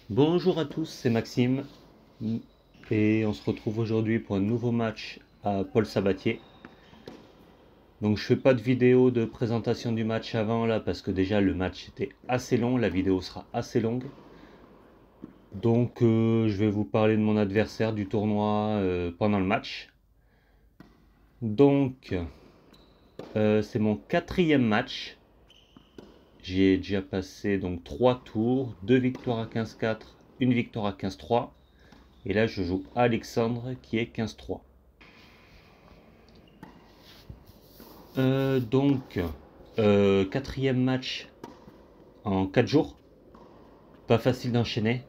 Bonjour à tous, c'est Maxime et on se retrouve aujourd'hui pour un nouveau match à Paul Sabatier. Donc je fais pas de vidéo de présentation du match avant là parce que déjà le match était assez long, la vidéo sera assez longue. Donc je vais vous parler de mon adversaire du tournoi pendant le match. Donc c'est mon quatrième match. J'ai déjà passé donc 3 tours, 2 victoires à 15-4, une victoire à 15-3. Et là je joue Alexandre qui est 15-3. Donc, quatrième match en 4 jours. Pas facile d'enchaîner,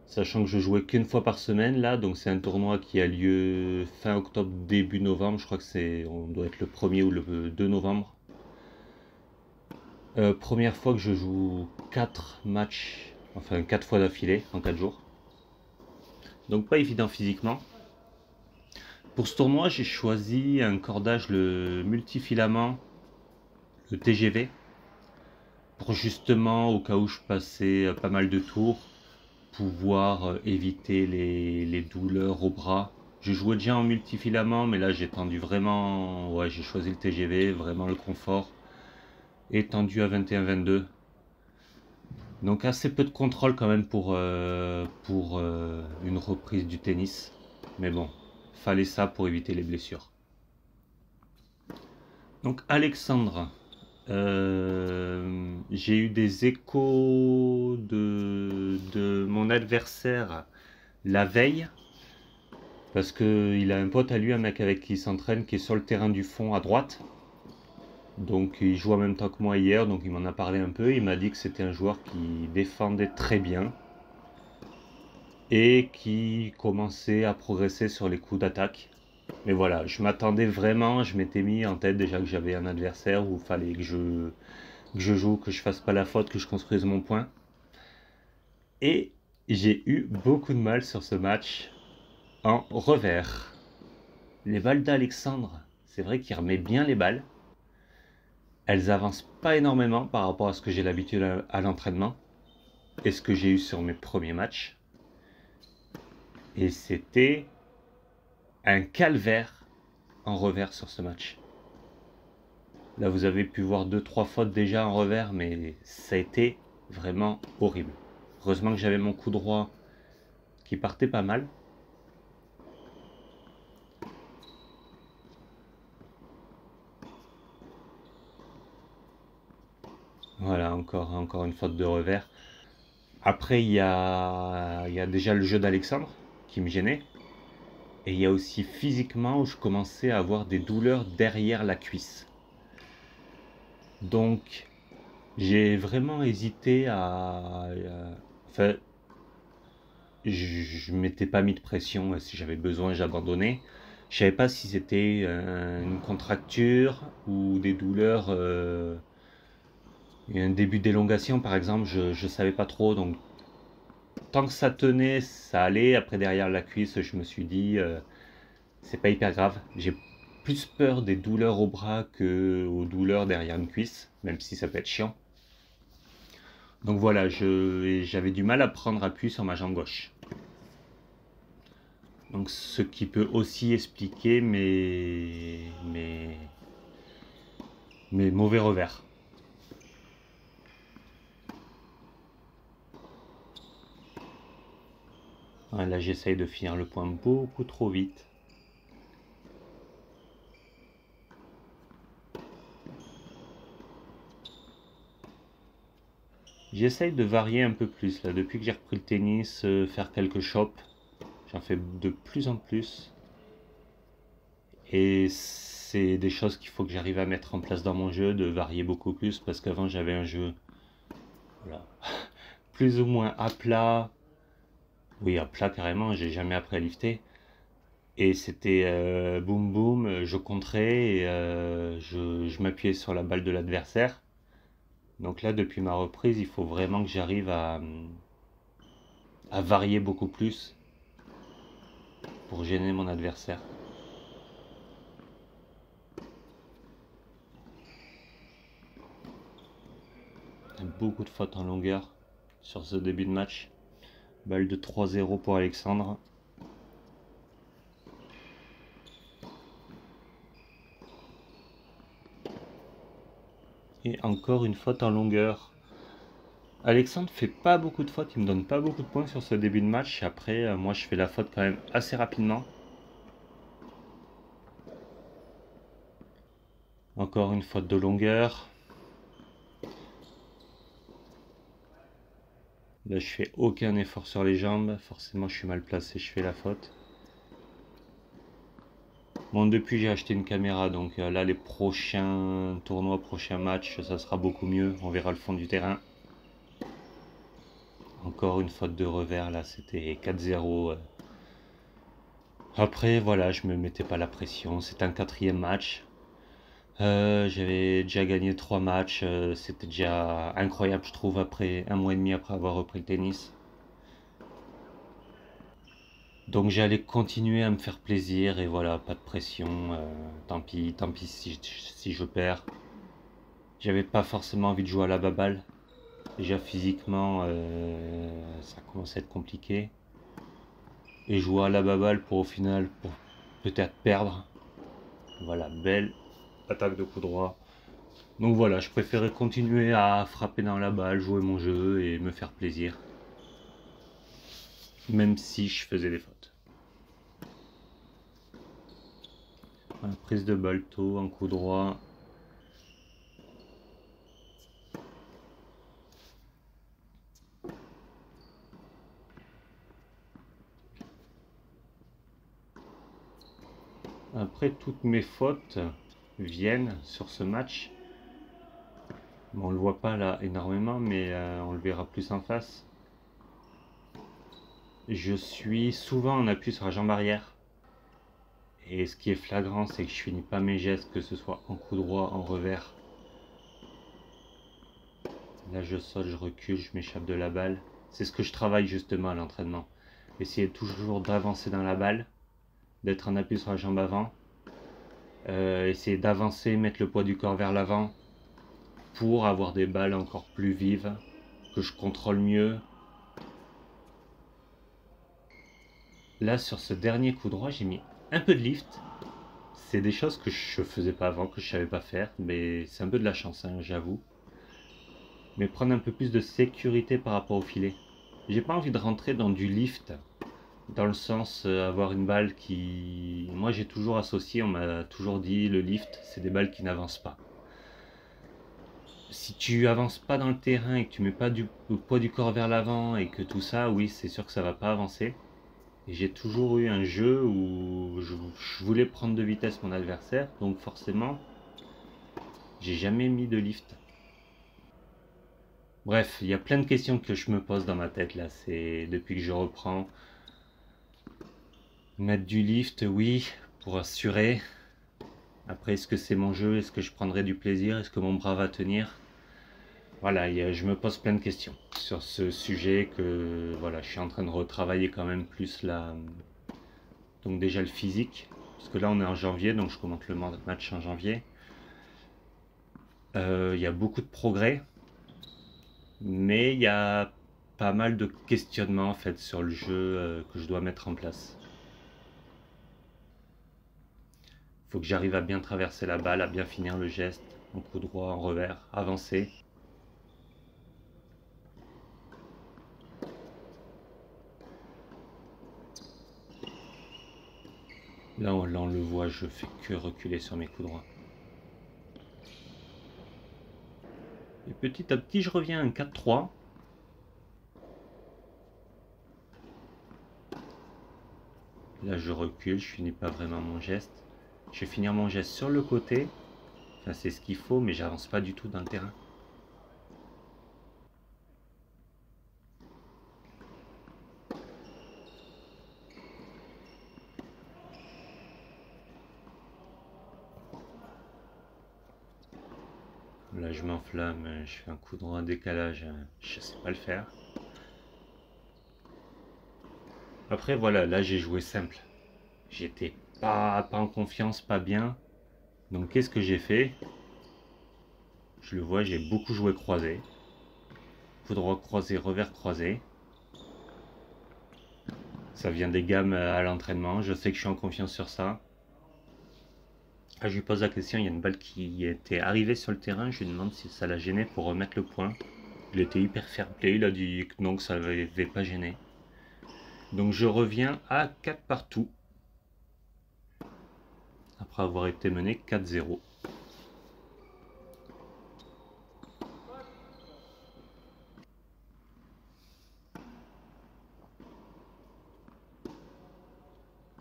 sachant que je jouais qu'une fois par semaine là, donc c'est un tournoi qui a lieu fin octobre, début novembre. Je crois que on doit être le 1er ou le 2 novembre. Première fois que je joue 4 matchs, enfin 4 fois d'affilée en 4 jours. Donc pas évident physiquement. Pour ce tournoi, j'ai choisi un cordage, le multifilament, le TGV, pour justement, au cas où je passais pas mal de tours, pouvoir éviter les douleurs au bras. Je jouais déjà en multifilament, mais là j'ai tendu vraiment, ouais, j'ai choisi le TGV, vraiment le confort, et tendu à 21-22. Donc assez peu de contrôle quand même pour une reprise du tennis. Mais bon, fallait ça pour éviter les blessures. Donc Alexandre, j'ai eu des échos de mon adversaire la veille, parce qu'il a un pote à lui, un mec avec qui il s'entraîne, qui est sur le terrain du fond à droite. Donc il joue en même temps que moi hier, donc il m'en a parlé un peu. Il m'a dit que c'était un joueur qui défendait très bien et qui commençait à progresser sur les coups d'attaque. Mais voilà, je m'attendais vraiment, je m'étais mis en tête déjà que j'avais un adversaire où il fallait que je joue, que je fasse pas la faute, que je construise mon point. Et j'ai eu beaucoup de mal sur ce match en revers. Les balles d'Alexandre, c'est vrai qu'il remet bien les balles. Elles avancent pas énormément par rapport à ce que j'ai l'habitude à l'entraînement et ce que j'ai eu sur mes premiers matchs. Et c'était un calvaire en revers sur ce match. Là, vous avez pu voir 2-3 fautes déjà en revers, mais ça a été vraiment horrible. Heureusement que j'avais mon coup droit qui partait pas mal. Voilà, encore une faute de revers. Après, il y a déjà le jeu d'Alexandre qui me gênait. Et il y a aussi physiquement où je commençais à avoir des douleurs derrière la cuisse. Donc, j'ai vraiment hésité enfin, je ne m'étais pas mis de pression. Si j'avais besoin, j'abandonnais. Je savais pas si c'était une contracture ou des douleurs, un début d'élongation par exemple. Je savais pas trop. Donc, tant que ça tenait, ça allait. Après, derrière la cuisse, je me suis dit, c'est pas hyper grave. J'ai plus peur des douleurs au bras que aux douleurs derrière une cuisse, même si ça peut être chiant. Donc voilà, j'avais du mal à prendre appui sur ma jambe gauche. Donc ce qui peut aussi expliquer mes mauvais revers. Là j'essaye de finir le point beaucoup trop vite. J'essaye de varier un peu plus là, depuis que j'ai repris le tennis, faire quelques chops. J'en fais de plus en plus. Et c'est des choses qu'il faut que j'arrive à mettre en place dans mon jeu, de varier beaucoup plus, parce qu'avant j'avais un jeu, voilà, plus ou moins à plat. Oui, à plat carrément, j'ai jamais appris à lifter. Et c'était boum boum, je contrais et je m'appuyais sur la balle de l'adversaire. Donc là, depuis ma reprise, il faut vraiment que j'arrive à varier beaucoup plus pour gêner mon adversaire. Beaucoup de fautes en longueur sur ce début de match. Balle de 3-0 pour Alexandre. Et encore une faute en longueur. Alexandre fait pas beaucoup de fautes, il me donne pas beaucoup de points sur ce début de match. Après, moi je fais la faute quand même assez rapidement. Encore une faute de longueur. Là je fais aucun effort sur les jambes. Forcément je suis mal placé, je fais la faute. Bon, depuis j'ai acheté une caméra, donc là les prochains tournois, prochains matchs, ça sera beaucoup mieux. On verra le fond du terrain. Encore une faute de revers, là c'était 4-0. Après voilà, je me mettais pas la pression, c'est un quatrième match. J'avais déjà gagné 3 matchs, c'était déjà incroyable je trouve après un mois et demi après avoir repris le tennis. Donc j'allais continuer à me faire plaisir et voilà, pas de pression, tant pis si je perds. J'avais pas forcément envie de jouer à la baballe. Déjà physiquement, ça commence à être compliqué. Et jouer à la baballe pour au final, pour peut-être perdre. Voilà, belle attaque de coup droit. Donc voilà, je préférais continuer à frapper dans la balle, jouer mon jeu et me faire plaisir. Même si je faisais des fautes. Voilà, prise de balle tôt, en coup droit. Après, toutes mes fautes viennent sur ce match. Bon, on le voit pas là énormément, mais on le verra plus en face. Je suis souvent en appui sur la jambe arrière. Et ce qui est flagrant, c'est que je finis pas mes gestes, que ce soit en coup droit, en revers. Là, je saute, je recule, je m'échappe de la balle. C'est ce que je travaille justement à l'entraînement. Essayer toujours d'avancer dans la balle, d'être en appui sur la jambe avant. Essayer d'avancer, mettre le poids du corps vers l'avant pour avoir des balles encore plus vives, que je contrôle mieux. Là, sur ce dernier coup droit, j'ai mis un peu de lift. C'est des choses que je faisais pas avant, que je savais pas faire, mais c'est un peu de la chance, hein, j'avoue. Mais prendre un peu plus de sécurité par rapport au filet. J'ai pas envie de rentrer dans du lift, dans le sens avoir une balle qui... Moi j'ai toujours associé, on m'a toujours dit, le lift, c'est des balles qui n'avancent pas. Si tu avances pas dans le terrain et que tu mets pas le poids du corps vers l'avant et que tout ça, oui, c'est sûr que ça va pas avancer. Et j'ai toujours eu un jeu où je voulais prendre de vitesse mon adversaire, donc forcément, j'ai jamais mis de lift. Bref, il y a plein de questions que je me pose dans ma tête là, c'est depuis que je reprends. Mettre du lift, oui, pour assurer. Après, est-ce que c'est mon jeu? Est-ce que je prendrai du plaisir? Est-ce que mon bras va tenir? Voilà, je me pose plein de questions sur ce sujet que voilà, je suis en train de retravailler quand même plus là. Donc déjà le physique, parce que là on est en janvier, donc je commente le match en janvier. Il y a beaucoup de progrès, mais il y a pas mal de questionnements en fait sur le jeu que je dois mettre en place. Il faut que j'arrive à bien traverser la balle, à bien finir le geste, en coup droit, en revers, avancer. Là on le voit, je fais que reculer sur mes coups droits. Et petit à petit je reviens à un 4-3. Là je recule, je finis pas vraiment mon geste. Je vais finir mon geste sur le côté. Enfin c'est ce qu'il faut, mais j'avance pas du tout dans le terrain. Là je m'enflamme, je fais un coup droit, un décalage, je sais pas le faire. Après voilà, là j'ai joué simple. J'étais pas en confiance, pas bien. Donc qu'est-ce que j'ai fait? Je le vois, j'ai beaucoup joué croisé. Coup droit croisé, revers croisé. Ça vient des gammes à l'entraînement. Je sais que je suis en confiance sur ça. Ah, je lui pose la question, il y a une balle qui était arrivée sur le terrain, je lui demande si ça l'a gêné pour remettre le point. Il était hyper fair play, il a dit que non, que ça ne l'avait pas gêné. Donc je reviens à 4 partout, après avoir été mené 4-0.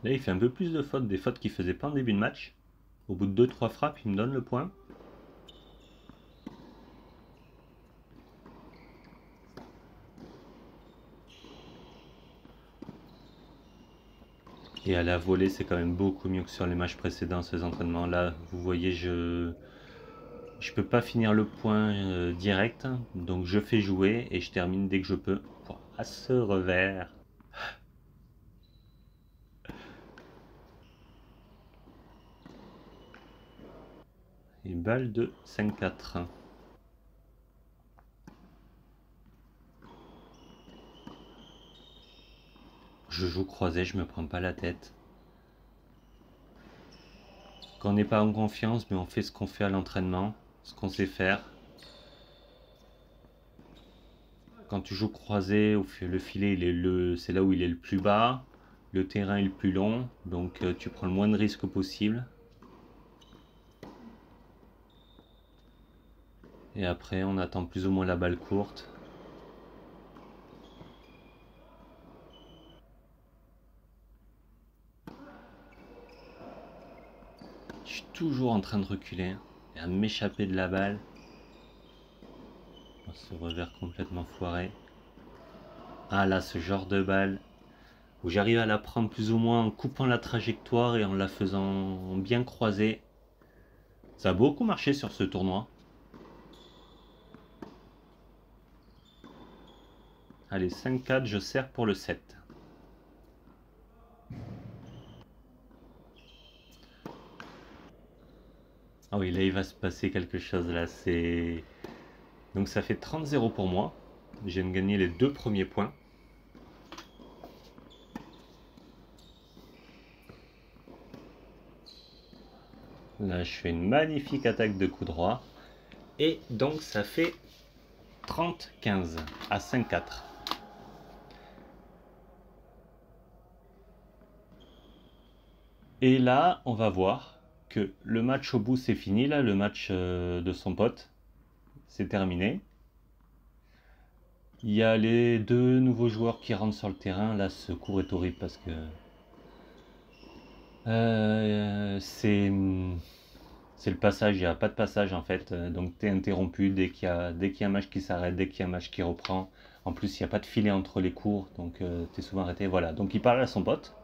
Là il fait un peu plus de fautes, des fautes qu'il faisait pas en début de match. Au bout de 2-3 frappes, il me donne le point. Et à la volée, c'est quand même beaucoup mieux que sur les matchs précédents, ces entraînements. Là, vous voyez, je peux pas finir le point direct, donc je fais jouer et je termine dès que je peux. À ce revers. Une balle de 5-4. Je joue croisé, je me prends pas la tête. Quand on n'est pas en confiance, mais on fait ce qu'on fait à l'entraînement, ce qu'on sait faire. Quand tu joues croisé, le filet, c'est là où il est le plus bas. Le terrain est le plus long, donc tu prends le moins de risques possible. Et après, on attend plus ou moins la balle courte. Je suis toujours en train de reculer et à m'échapper de la balle. Ce revers complètement foiré. Ah là, ce genre de balle où j'arrive à la prendre plus ou moins en coupant la trajectoire et en la faisant bien croiser. Ça a beaucoup marché sur ce tournoi. Allez, 5-4, je sers pour le 7. Ah oui, là il va se passer quelque chose là. Donc ça fait 30-0 pour moi. Je viens de gagner les 2 premiers points. Là je fais une magnifique attaque de coup droit. Et donc ça fait 30-15 à 5-4. Et là, on va voir que le match au bout c'est fini, là, le match de son pote, c'est terminé. Il y a les 2 nouveaux joueurs qui rentrent sur le terrain. Là, ce cours est horrible parce que c'est le passage, il n'y a pas de passage en fait. Donc tu es interrompu dès qu'il y a un match qui s'arrête, dès qu'il y a un match qui reprend. En plus, il n'y a pas de filet entre les cours, donc tu es souvent arrêté. Voilà, donc il parle à son pote,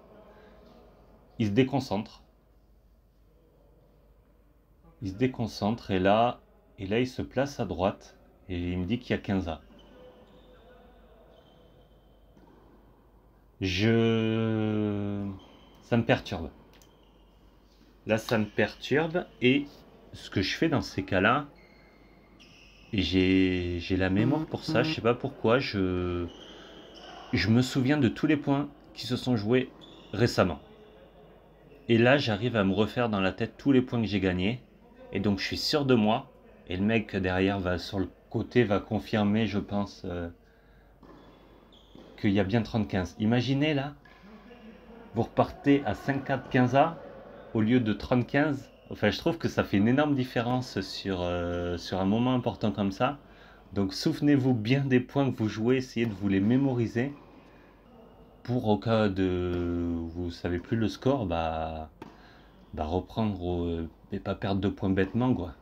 il se déconcentre. Il se déconcentre et là il se place à droite et il me dit qu'il y a 15A. Ça me perturbe. Là, ça me perturbe et ce que je fais dans ces cas-là, et j'ai la mémoire pour ça, je sais pas pourquoi, je me souviens de tous les points qui se sont joués récemment. Et là, j'arrive à me refaire dans la tête tous les points que j'ai gagnés. Et donc, je suis sûr de moi. Et le mec derrière va sur le côté va confirmer, je pense, qu'il y a bien 30-15. Imaginez là, vous repartez à 5-4-15A au lieu de 30-15. Enfin, je trouve que ça fait une énorme différence sur un moment important comme ça. Donc, souvenez-vous bien des points que vous jouez, essayez de vous les mémoriser. Pour au cas de vous savez plus le score, reprendre et pas perdre de points bêtement, quoi.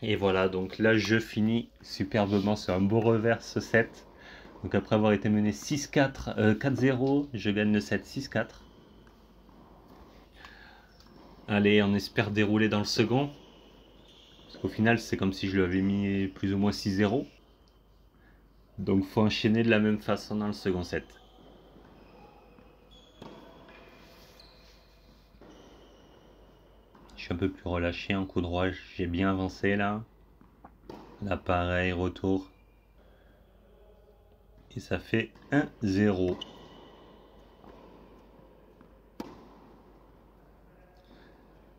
Et voilà, donc là je finis superbement sur un beau reverse 7. Donc après avoir été mené 6-4, 4-0, je gagne le 7 6-4. Allez, on espère dérouler dans le second. Parce qu'au final, c'est comme si je lui avais mis plus ou moins 6-0. Donc faut enchaîner de la même façon dans le second set. Je suis un peu plus relâché en coup droit, j'ai bien avancé là. Là pareil, retour. Et ça fait 1-0.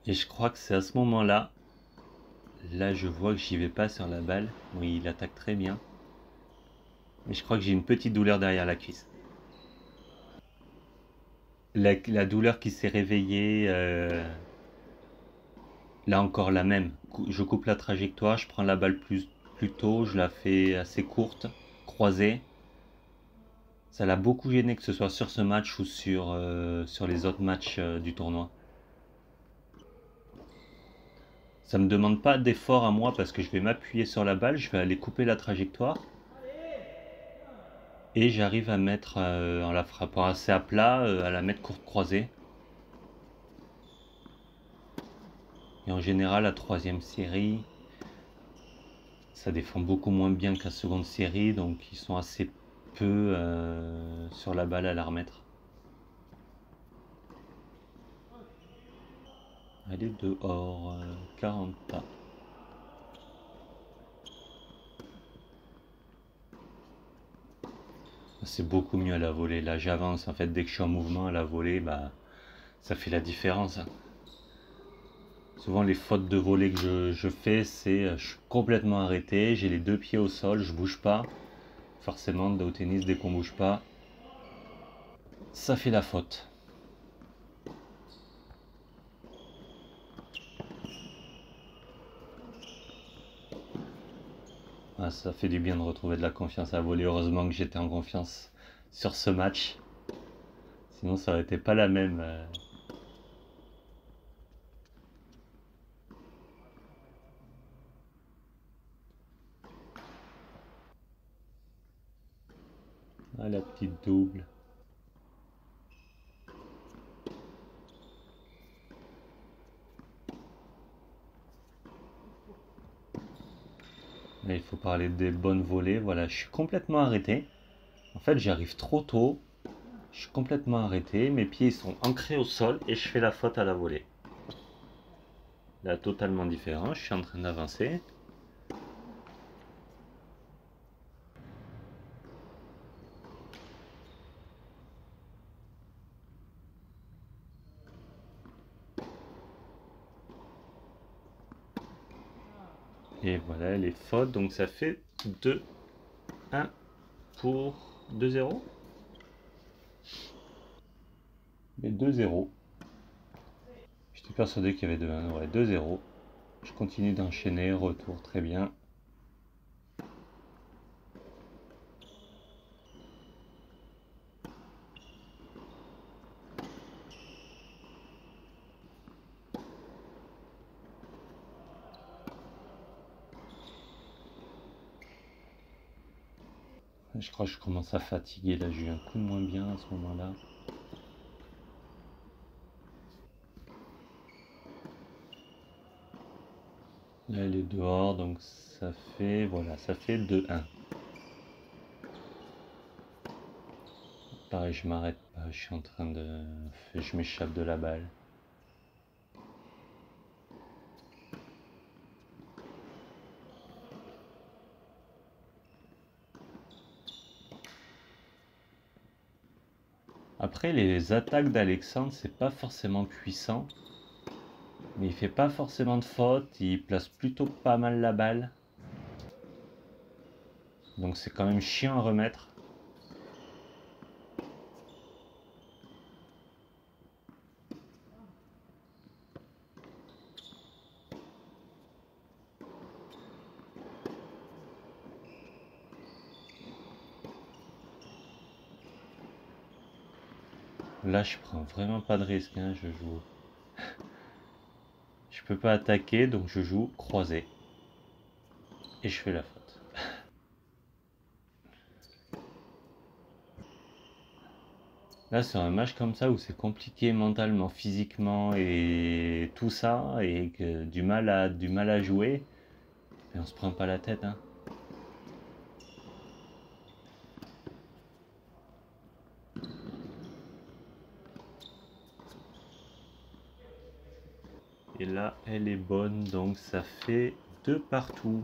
Et je crois que c'est à ce moment-là, là je vois que j'y vais pas sur la balle. Oui, il attaque très bien. Mais je crois que j'ai une petite douleur derrière la cuisse. La douleur qui s'est réveillée, là encore la même. Je coupe la trajectoire, je prends la balle plus tôt, je la fais assez courte, croisée. Ça l'a beaucoup gêné que ce soit sur ce match ou sur les autres matchs du tournoi. Ça me demande pas d'effort à moi parce que je vais m'appuyer sur la balle, je vais aller couper la trajectoire et j'arrive à mettre en la frappant assez à plat, à la mettre courte croisée. Et en général, la troisième série, ça défend beaucoup moins bien que la seconde série, donc ils sont assez peu sur la balle à la remettre. Elle est dehors, 40 pas. C'est beaucoup mieux à la volée. Là, j'avance. En fait, dès que je suis en mouvement à la volée, bah, ça fait la différence, hein. Souvent, les fautes de volée que je fais, c'est je suis complètement arrêté, j'ai les deux pieds au sol, je bouge pas. Forcément, au tennis, dès qu'on bouge pas, ça fait la faute. Ah, ça fait du bien de retrouver de la confiance à voler. Heureusement que j'étais en confiance sur ce match. Sinon, ça aurait été pas la même. Ah, la petite double. Là, il faut parler des bonnes volées. Voilà, je suis complètement arrêté. En fait, j'arrive trop tôt. Je suis complètement arrêté. Mes pieds sont ancrés au sol et je fais la faute à la volée. Là, totalement différent. Je suis en train d'avancer. Et voilà, les fautes. Donc, ça fait 2-1 pour 2-0. Mais 2-0. J'étais persuadé qu'il y avait 2-1. Ouais, 2-0. Je continue d'enchaîner. Retour, très bien. Je crois que je commence à fatiguer. Là, j'ai eu un coup de moins bien à ce moment-là. Là, elle est dehors, donc ça fait, voilà, ça fait 2-1. Pareil, je m'arrête pas, je suis en train de... Je m'échappe de la balle. Après, les attaques d'Alexandre, c'est pas forcément puissant. Mais il fait pas forcément de faute, il place plutôt pas mal la balle. Donc c'est quand même chiant à remettre. Là, je prends vraiment pas de risque, hein, je joue. Je peux pas attaquer, donc je joue croisé. Et je fais la faute. Là, sur un match comme ça où c'est compliqué mentalement, physiquement et tout ça, et que du mal à jouer, et on se prend pas la tête, hein. Et là, elle est bonne, donc ça fait 2 partout.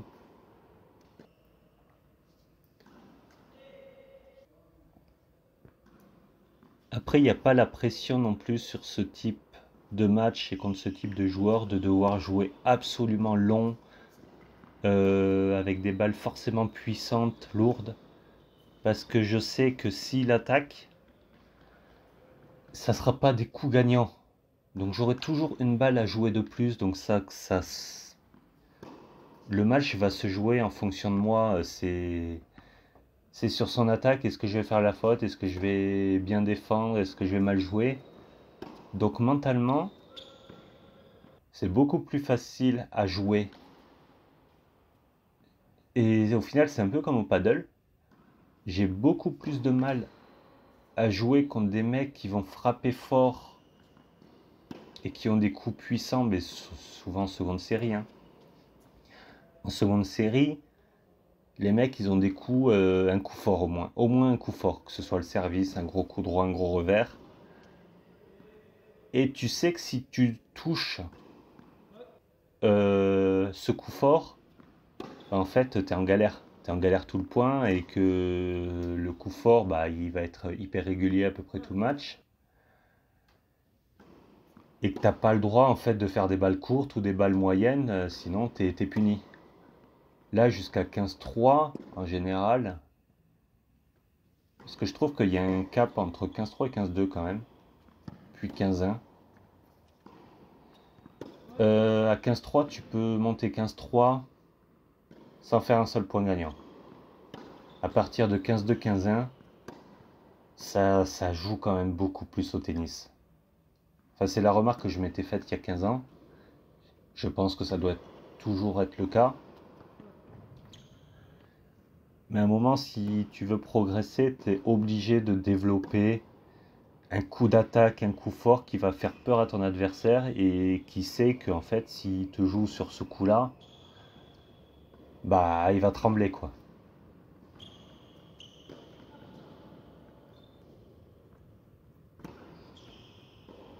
Après, il n'y a pas la pression non plus sur ce type de match et contre ce type de joueur de devoir jouer absolument long, avec des balles forcément puissantes, lourdes, parce que je sais que s'il attaque, ça sera pas des coups gagnants. Donc j'aurai toujours une balle à jouer de plus, donc le match va se jouer en fonction de moi. C'est sur son attaque. Est-ce que je vais faire la faute? Est-ce que je vais bien défendre? Est-ce que je vais mal jouer? Donc mentalement, c'est beaucoup plus facile à jouer. Et au final, c'est un peu comme au paddle. J'ai beaucoup plus de mal à jouer contre des mecs qui vont frapper fort et qui ont des coups puissants, mais souvent en seconde série, hein. En seconde série, les mecs, ils ont des coups, un coup fort au moins. Au moins un coup fort, que ce soit le service, un gros coup droit, un gros revers. Et tu sais que si tu touches ce coup fort, bah, en fait, tu es en galère. Tu es en galère tout le point et que le coup fort, bah, il va être hyper régulier à peu près tout le match. Et que t'as pas le droit en fait de faire des balles courtes ou des balles moyennes, sinon t'es puni. Là, jusqu'à 15-3, en général, parce que je trouve qu'il y a un cap entre 15-3 et 15-2 quand même, puis 15-1. À 15-3, tu peux monter 15-3 sans faire un seul point gagnant. À partir de 15-2, 15-1, ça joue quand même beaucoup plus au tennis. Enfin, c'est la remarque que je m'étais faite il y a 15 ans. Je pense que ça doit toujours être le cas. Mais à un moment, si tu veux progresser, tu es obligé de développer un coup d'attaque, un coup fort qui va faire peur à ton adversaire et qui sait qu'en fait, s'il te joue sur ce coup-là, bah, il va trembler, quoi.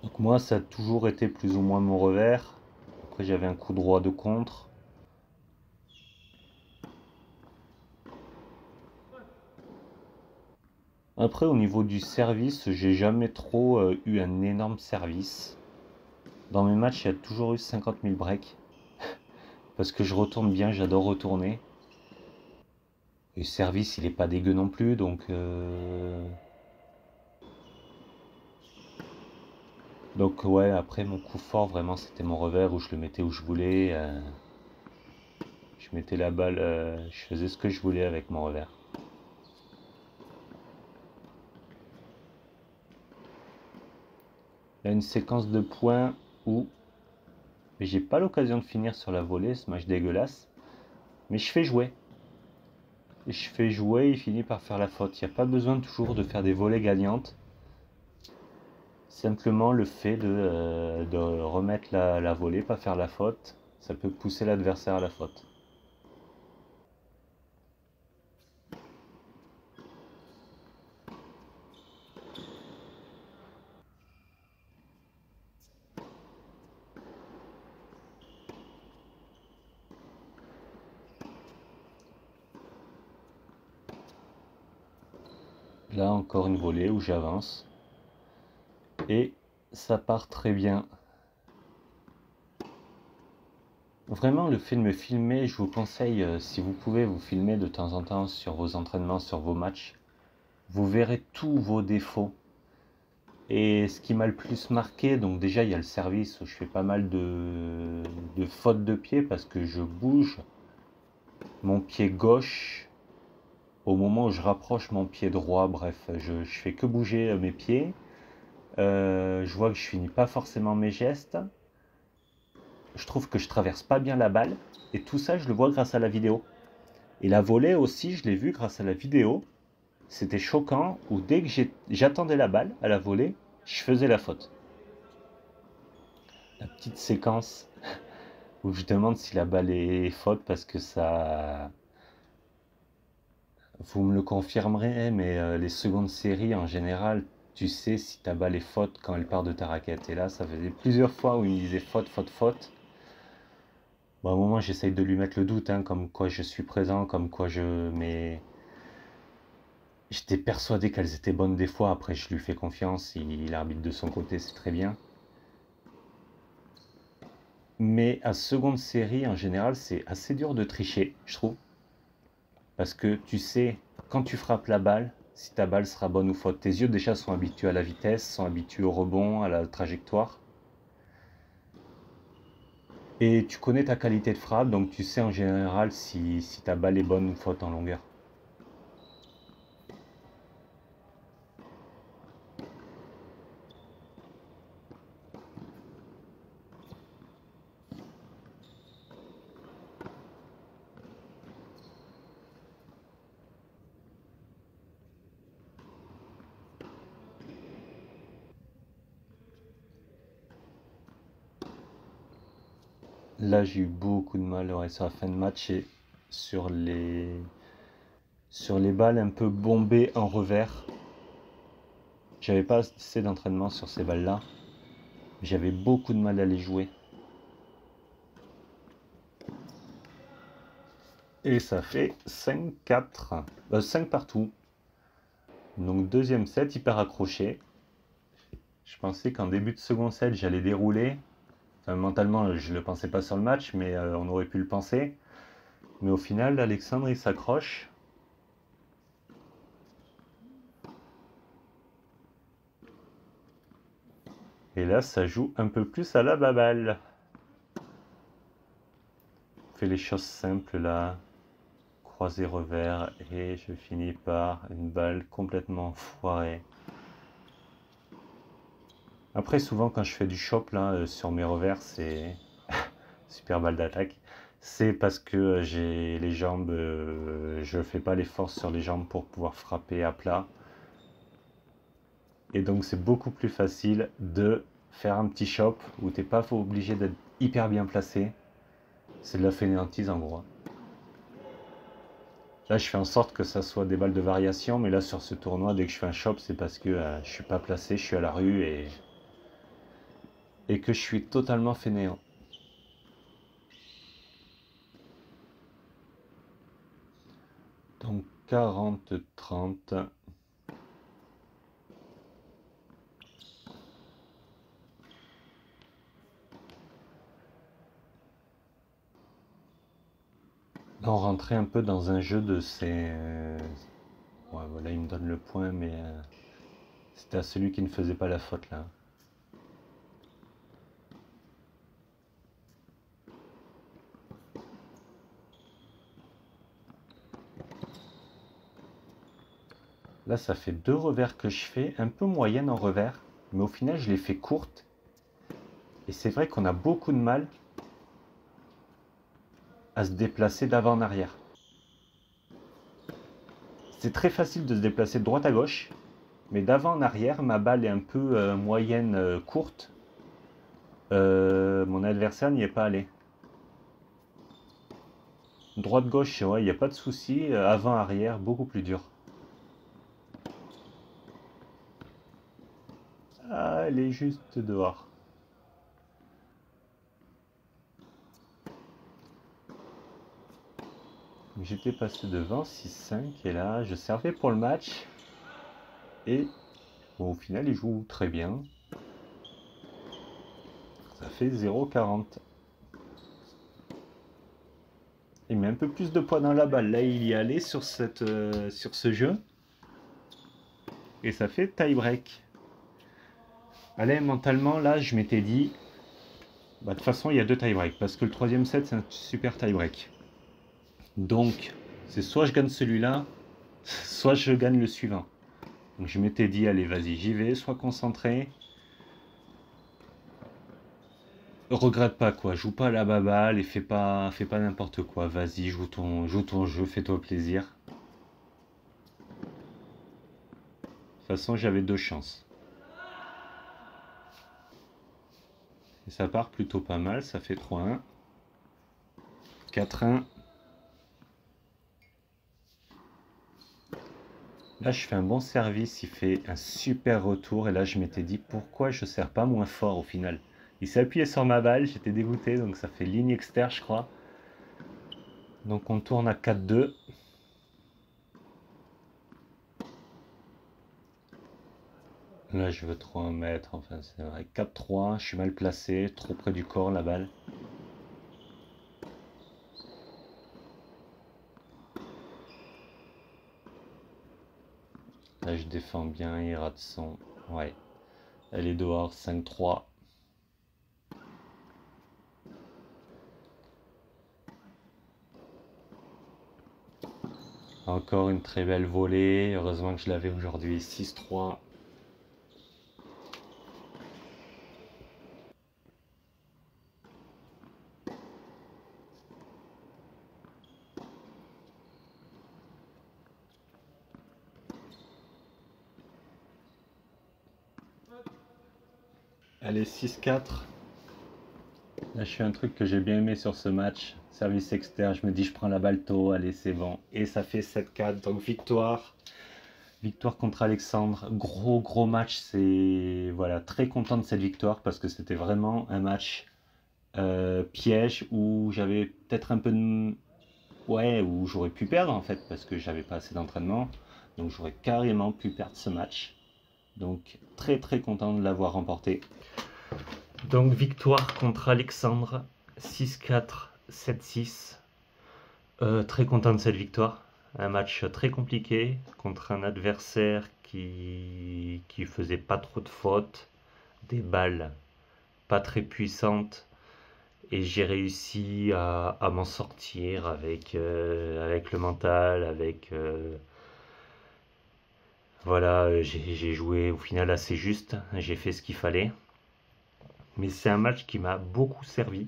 Donc moi, ça a toujours été plus ou moins mon revers. Après, j'avais un coup droit de contre. Après, au niveau du service, j'ai jamais trop eu un énorme service. Dans mes matchs, il y a toujours eu 50 000 breaks. Parce que je retourne bien, j'adore retourner. Et le service, il est pas dégueu non plus, donc ouais, après mon coup fort, vraiment, c'était mon revers où je le mettais où je voulais. Je mettais la balle, je faisais ce que je voulais avec mon revers. Il y a une séquence de points où j'ai pas l'occasion de finir sur la volée, ce match dégueulasse, mais je fais jouer. Et je fais jouer, il finit par faire la faute. Il n'y a pas besoin toujours de faire des volées gagnantes. Simplement le fait de remettre la volée, pas faire la faute, ça peut pousser l'adversaire à la faute. Là encore une volée où j'avance. Et ça part très bien. Vraiment, le fait de me filmer, je vous conseille, si vous pouvez vous filmer de temps en temps sur vos entraînements, sur vos matchs, vous verrez tous vos défauts. Et ce qui m'a le plus marqué, donc déjà il y a le service où je fais pas mal de fautes de pied parce que je bouge mon pied gauche au moment où je rapproche mon pied droit. Bref, je fais que bouger mes pieds. Je vois que je finis pas forcément mes gestes. Je trouve que je traverse pas bien la balle. Et tout ça, je le vois grâce à la vidéo. Et la volée aussi, je l'ai vu grâce à la vidéo. C'était choquant où dès que j'attendais la balle à la volée, je faisais la faute. La petite séquence où je demande si la balle est faute parce que ça... Vous me le confirmerez, mais les secondes séries en général, tu sais si ta balle est faute quand elle part de ta raquette. Et là, ça faisait plusieurs fois où il me disait faute, faute, faute. Bon, à un moment, j'essaye de lui mettre le doute, hein, comme quoi je suis présent, comme quoi je... Mais j'étais persuadé qu'elles étaient bonnes des fois. Après, je lui fais confiance. Il arbitre de son côté, c'est très bien. Mais à seconde série, en général, c'est assez dur de tricher, je trouve. Parce que tu sais, quand tu frappes la balle, si ta balle sera bonne ou faute. Tes yeux déjà sont habitués à la vitesse, sont habitués au rebond, à la trajectoire. Et tu connais ta qualité de frappe, donc tu sais en général si ta balle est bonne ou faute en longueur. Là, j'ai eu beaucoup de mal ouais, sur la fin de match et sur les, sur les balles un peu bombées en revers. J'avais pas assez d'entraînement sur ces balles-là. J'avais beaucoup de mal à les jouer. Et ça fait 5-4. 5 partout. Donc deuxième set, hyper accroché. Je pensais qu'en début de second set, j'allais dérouler. Enfin, mentalement, je ne le pensais pas sur le match, mais on aurait pu le penser. Mais au final, Alexandre, il s'accroche. Et là, ça joue un peu plus à la baballe. On fait les choses simples là. Croisé revers. Et je finis par une balle complètement foirée. Après, souvent, quand je fais du chop là, sur mes revers, c'est super balle d'attaque. C'est parce que j'ai les jambes, je fais pas les forces sur les jambes pour pouvoir frapper à plat. Et donc c'est beaucoup plus facile de faire un petit chop où t'es pas obligé d'être hyper bien placé. C'est de la fainéantise en gros. Là je fais en sorte que ça soit des balles de variation, mais là sur ce tournoi, dès que je fais un chop, c'est parce que je suis pas placé, je suis à la rue et que je suis totalement fainéant. Donc 40-30. Là, on rentrait un peu dans un jeu de ces... Ouais, voilà, il me donne le point, mais c'était à celui qui ne faisait pas la faute là. Là, ça fait deux revers que je fais, un peu moyenne en revers, mais au final, je les fais courtes. Et c'est vrai qu'on a beaucoup de mal à se déplacer d'avant en arrière. C'est très facile de se déplacer de droite à gauche, mais d'avant en arrière, ma balle est un peu moyenne courte. Mon adversaire n'y est pas allé. Droite-gauche, ouais, il n'y a pas de souci. Avant-arrière, beaucoup plus dur. Ah, elle est juste dehors. J'étais passé devant 6-5 et là, je servais pour le match. Et bon, au final, il joue très bien. Ça fait 0,40. Il met un peu plus de poids dans la balle. Là, il y allait sur ce jeu. Et ça fait tie-break. Allez, mentalement, là, je m'étais dit, bah, de toute façon, il y a deux tie-break. Parce que le troisième set, c'est un super tie-break. Donc, c'est soit je gagne celui-là, soit je gagne le suivant. Donc, je m'étais dit, allez, vas-y, j'y vais, sois concentré. Regrette pas, quoi. Joue pas à la baballe et fais pas n'importe quoi. Vas-y, joue ton jeu, fais-toi plaisir. De toute façon, j'avais deux chances. Et ça part plutôt pas mal, ça fait 3-1. 4-1. Là, je fais un bon service, il fait un super retour. Et là, je m'étais dit, pourquoi je ne sers pas moins fort au final? Il s'est appuyé sur ma balle, j'étais dégoûté, donc ça fait ligne externe, je crois. Donc on tourne à 4-2. Là, je veux trop en mettre, enfin, c'est vrai. 4-3, je suis mal placé, trop près du corps la balle. Là, je défends bien, il rate son... Ouais, elle est dehors, 5-3. Encore une très belle volée. Heureusement que je l'avais aujourd'hui, 6-3. Allez, 6-4. Là, je fais un truc que j'ai bien aimé sur ce match. Service externe, je me dis, je prends la balle tôt, allez, c'est bon. Et ça fait 7-4, donc victoire. Victoire contre Alexandre. Gros match. C'est voilà, très content de cette victoire parce que c'était vraiment un match piège où j'avais peut-être un peu de... Ouais, où j'aurais pu perdre en fait parce que j'avais pas assez d'entraînement. Donc j'aurais carrément pu perdre ce match. Donc très content de l'avoir remporté. Donc victoire contre Alexandre, 6-4, 7-6. Très content de cette victoire. Un match très compliqué contre un adversaire qui faisait pas trop de fautes, des balles pas très puissantes. Et j'ai réussi à m'en sortir avec le mental, voilà, j'ai joué au final assez juste, j'ai fait ce qu'il fallait. Mais c'est un match qui m'a beaucoup servi